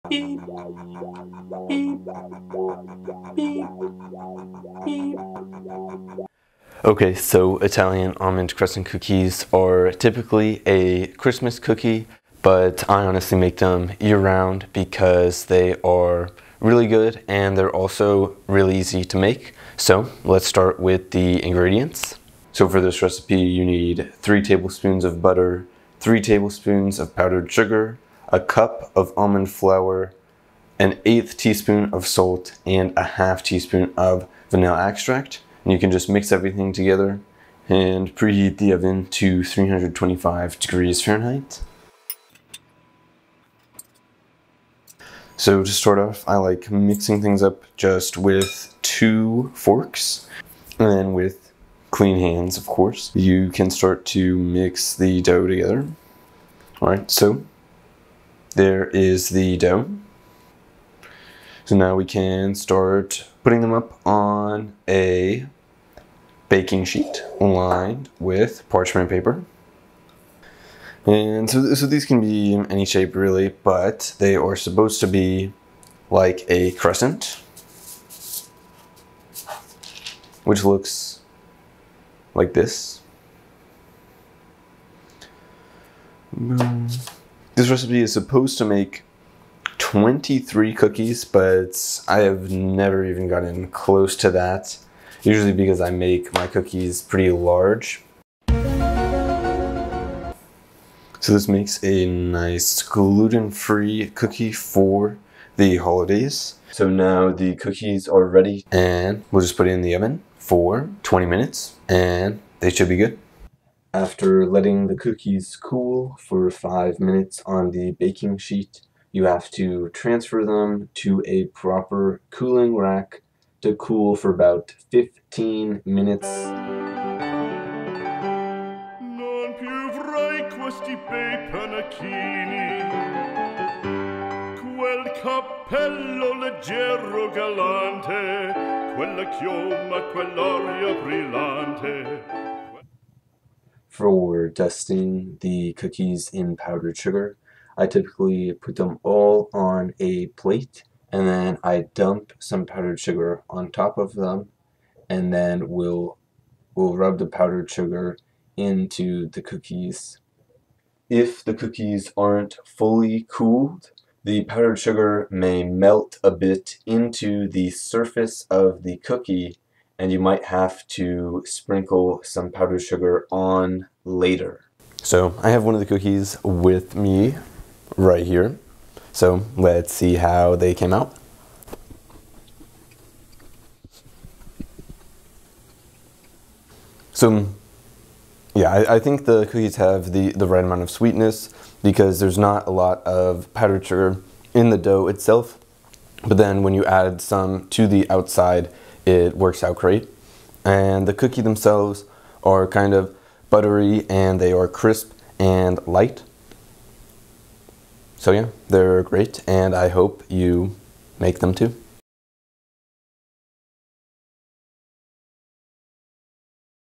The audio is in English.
Beep, beep, beep, beep. Okay, so Italian almond crescent cookies are typically a Christmas cookie, but I honestly make them year-round because they are really good and they're also really easy to make. So let's start with the ingredients. So for this recipe you need 3 tablespoons of butter, 3 tablespoons of powdered sugar, a cup of almond flour, an 1/8 teaspoon of salt, and a 1/2 teaspoon of vanilla extract. And you can just mix everything together and preheat the oven to 325 degrees Fahrenheit. So to start off, I like mixing things up just with 2 forks, and then with clean hands, of course. You can start to mix the dough together. Alright, so there is the dough. So now we can start putting them up on a baking sheet lined with parchment paper. And so these can be any shape really, but they are supposed to be like a crescent, which looks like this. This recipe is supposed to make 23 cookies, but I have never even gotten close to that, usually because I make my cookies pretty large. So this makes a nice gluten-free cookie for the holidays. So now the cookies are ready and we'll just put it in the oven for 20 minutes and they should be good. After letting the cookies cool for 5 minutes on the baking sheet, you have to transfer them to a proper cooling rack to cool for about 15 minutes. Non più avrai questi bei panacchini, quel cappello leggero galante, quella chioma, quell'aria brillante. For dusting the cookies in powdered sugar, I typically put them all on a plate and then I dump some powdered sugar on top of them, and then we'll rub the powdered sugar into the cookies. If the cookies aren't fully cooled, the powdered sugar may melt a bit into the surface of the cookie and you might have to sprinkle some powdered sugar on later. So I have one of the cookies with me right here. So let's see how they came out. So yeah, I think the cookies have the right amount of sweetness because there's not a lot of powdered sugar in the dough itself. But then when you add some to the outside, it works out great. And the cookie themselves are kind of buttery and they are crisp and light. So yeah, they're great and I hope you make them too.